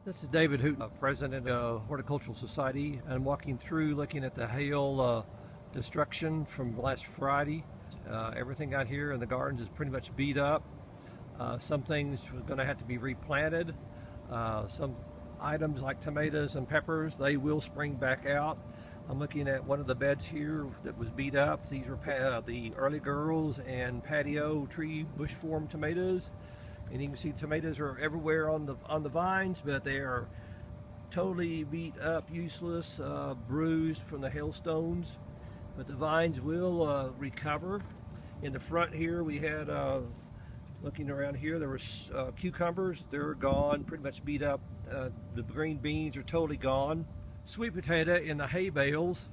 This is David Hoot, President of Horticultural Society. I'm walking through looking at the hail destruction from last Friday. Everything out here in the gardens is pretty much beat up. Some things are going to have to be replanted. Some items like tomatoes and peppers, they will spring back out. I'm looking at one of the beds here that was beat up. These are the early girls and patio tree bush form tomatoes. And you can see tomatoes are everywhere on the vines, but they are totally beat up, useless, bruised from the hailstones. But the vines will recover. In the front here, we had, looking around here, there was cucumbers. They're gone, pretty much beat up. The green beans are totally gone. Sweet potato in the hay bales,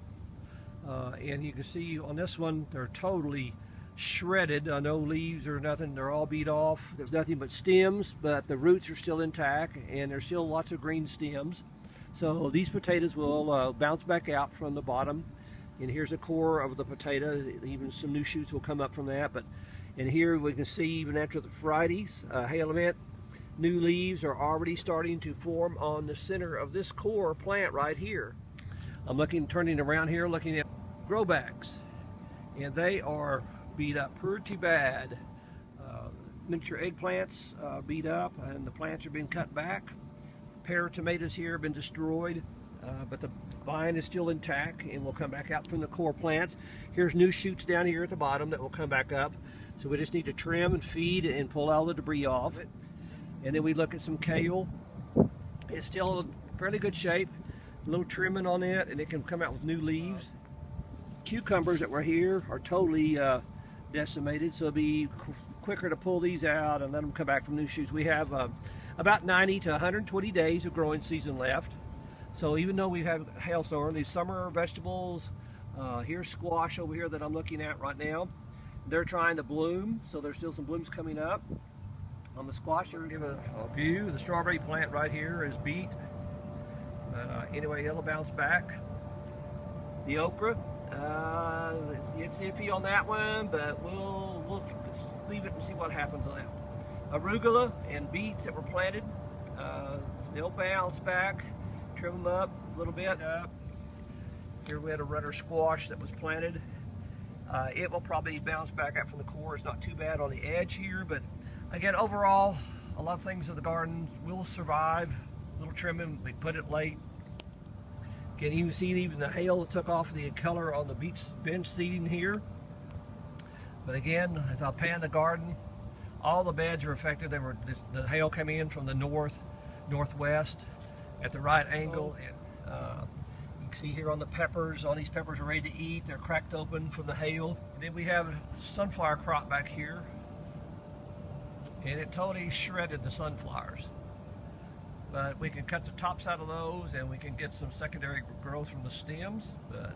and you can see on this one, they're totally shredded. No leaves or nothing, they're all beat off. There's nothing but stems, but the roots are still intact and there's still lots of green stems. So these potatoes will bounce back out from the bottom, and here's a core of the potato. Even some new shoots will come up from that. But and here we can see, even after the Friday's hail event, new leaves are already starting to form on the center of this core plant right here. I'm turning around here, looking at grow bags, and they are beat up pretty bad. Miniature eggplants beat up, and the plants are being cut back. Pear tomatoes here have been destroyed, but the vine is still intact and will come back out from the core plants. Here's new shoots down here at the bottom that will come back up. So we just need to trim and feed and pull all the debris off. And then we look at some kale. It's still in fairly good shape. A little trimming on it, and it can come out with new leaves. Cucumbers that were here are totally decimated, so it'll be quicker to pull these out and let them come back from new shoots. We have about 90 to 120 days of growing season left. So even though we have hailstorm, these summer vegetables, here's squash over here that I'm looking at right now. They're trying to bloom, so there's still some blooms coming up. On the squash, we're going to give a view. The strawberry plant right here is beat. But anyway, it'll bounce back. The okra, it's iffy on that one, but we'll leave it and see what happens on that. Arugula and beets that were planted, they'll bounce back. Trim them up a little bit. Here we had a runner squash that was planted. It will probably bounce back out from the core. It's not too bad on the edge here, but again, overall, a lot of things in the garden will survive. A little trimming, we put it late. Can you see even the hail took off the color on the bench seating here? But again, as I pan the garden, all the beds are affected. The hail came in from the northwest at the right angle, and you can see here on the peppers, all these peppers are ready to eat. They're cracked open from the hail. And then we have a sunflower crop back here, and it totally shredded the sunflowers. But we can cut the tops out of those, and we can get some secondary growth from the stems, but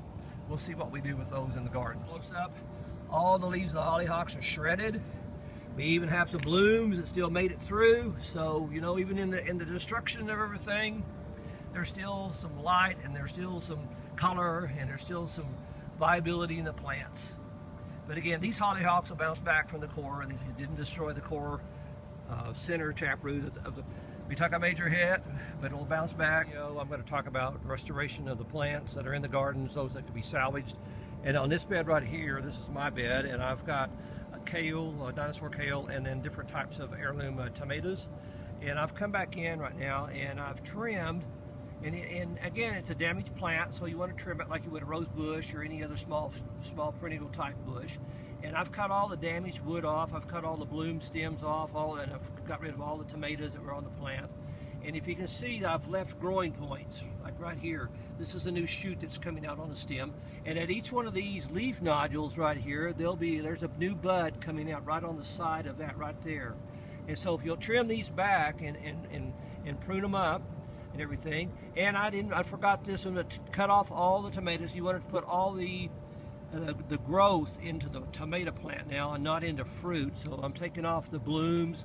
we'll see what we do with those in the garden. Close up, all the leaves of the hollyhocks are shredded. We even have some blooms that still made it through. So, you know, even in the destruction of everything, there's still some light, and there's still some color, and there's still some viability in the plants. But again, these hollyhocks will bounce back from the core, and if you didn't destroy the core center taproot of the we took a major hit, but it'll bounce back. You know, I'm going to talk about restoration of the plants that are in the gardens, those that can be salvaged. And on this bed right here, this is my bed, and I've got a kale, a dinosaur kale, and then different types of heirloom tomatoes. And I've come back in right now, and I've trimmed. And again, it's a damaged plant, so you want to trim it like you would a rose bush or any other small perennial type bush. And I've cut all the damaged wood off. I've cut all the bloom stems off, and I've got rid of all the tomatoes that were on the plant. And if you can see, I've left growing points, like right here. This is a new shoot that's coming out on the stem. And at each one of these leaf nodules right here, there's a new bud coming out right on the side of that right there. And so if you'll trim these back and prune them up and everything. And I forgot this one, to cut off all the tomatoes. You want to put all the growth into the tomato plant now and not into fruit. So I'm taking off the blooms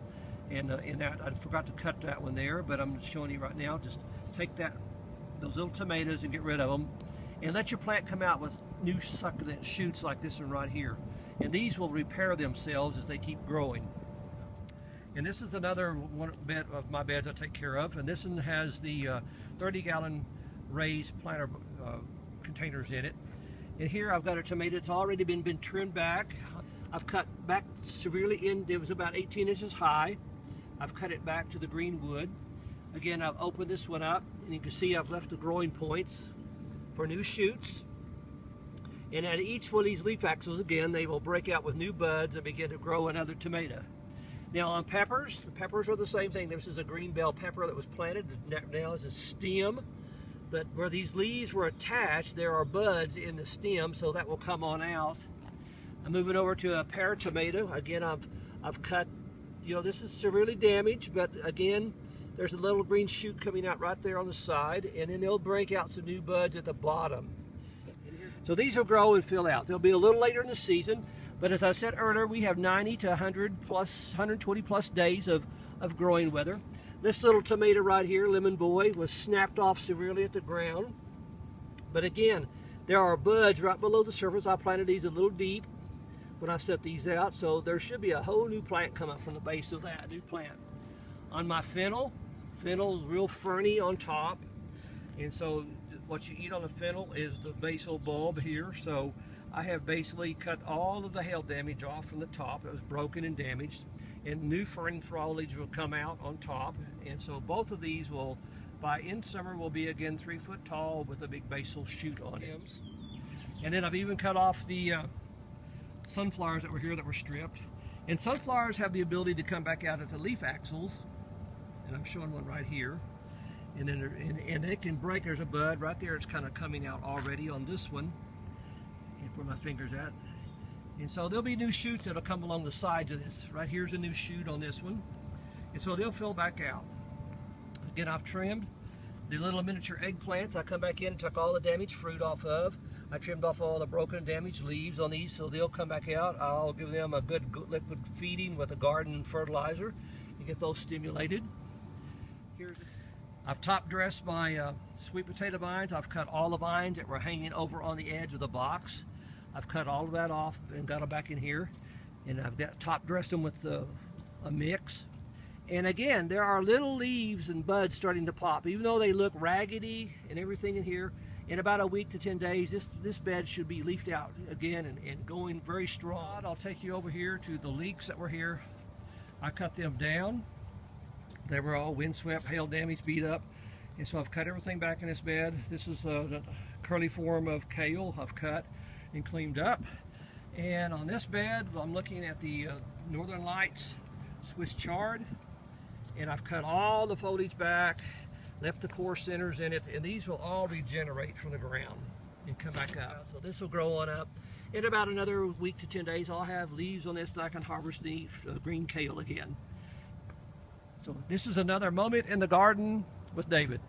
and that. I forgot to cut that one there, but I'm showing you right now. Just take those little tomatoes and get rid of them, and let your plant come out with new succulent shoots like this one right here. And these will repair themselves as they keep growing. And this is another one bed of my beds I take care of, and this one has the 30-gallon raised planter containers in it. And here I've got a tomato that's already been trimmed back. I've cut back severely in. It was about 18 inches high. I've cut it back to the green wood. Again, I've opened this one up, and you can see I've left the growing points for new shoots. And at each one of these leaf axils, again, they will break out with new buds and begin to grow another tomato. Now on peppers, the peppers are the same thing. This is a green bell pepper that was planted. Now is a stem. But where these leaves were attached, there are buds in the stem, so that will come on out. I'm moving over to a pear tomato. Again, I've cut, you know, this is severely damaged, but again, there's a little green shoot coming out right there on the side, and then they'll break out some new buds at the bottom. So these will grow and fill out. They'll be a little later in the season, but as I said earlier, we have 90 to 120 plus days of growing weather. This little tomato right here, Lemon Boy, was snapped off severely at the ground. But again, there are buds right below the surface. I planted these a little deep when I set these out, so there should be a whole new plant come up from the base of that new plant. On my fennel's real ferny on top, and so what you eat on the fennel is the basal bulb here. So I have basically cut all of the hail damage off from the top. It was broken and damaged, and new fern foliage will come out on top. And so both of these will, by in summer, will be again 3 foot tall with a big basal shoot on them. And then I've even cut off the sunflowers that were here that were stripped. And sunflowers have the ability to come back out at the leaf axils, and I'm showing one right here. And then and it can break. There's a bud right there. It's kind of coming out already on this one. And where my finger's at. And so there'll be new shoots that'll come along the sides of this. Right here's a new shoot on this one. And so they'll fill back out. Again, I've trimmed the little miniature eggplants. I come back in and took all the damaged fruit off of. I trimmed off all the broken and damaged leaves on these, so they'll come back out. I'll give them a good liquid feeding with a garden fertilizer and get those stimulated. I've top dressed my sweet potato vines. I've cut all the vines that were hanging over on the edge of the box. I've cut all of that off and got them back in here. And I've got top dressed them with a mix. And again, there are little leaves and buds starting to pop. Even though they look raggedy and everything in here, in about a week to 10 days, this bed should be leafed out again and going very strong. I'll take you over here to the leeks that were here. I cut them down. They were all windswept, hail damaged, beat up. And so I've cut everything back in this bed. This is a curly form of kale I've cut and cleaned up. And on this bed, I'm looking at the Northern Lights Swiss chard. And I've cut all the foliage back, left the core centers in it, and these will all regenerate from the ground and come back up. So this will grow on up. In about another week to 10 days, I'll have leaves on this that I can harvest the green kale again. So this is another moment in the garden with David.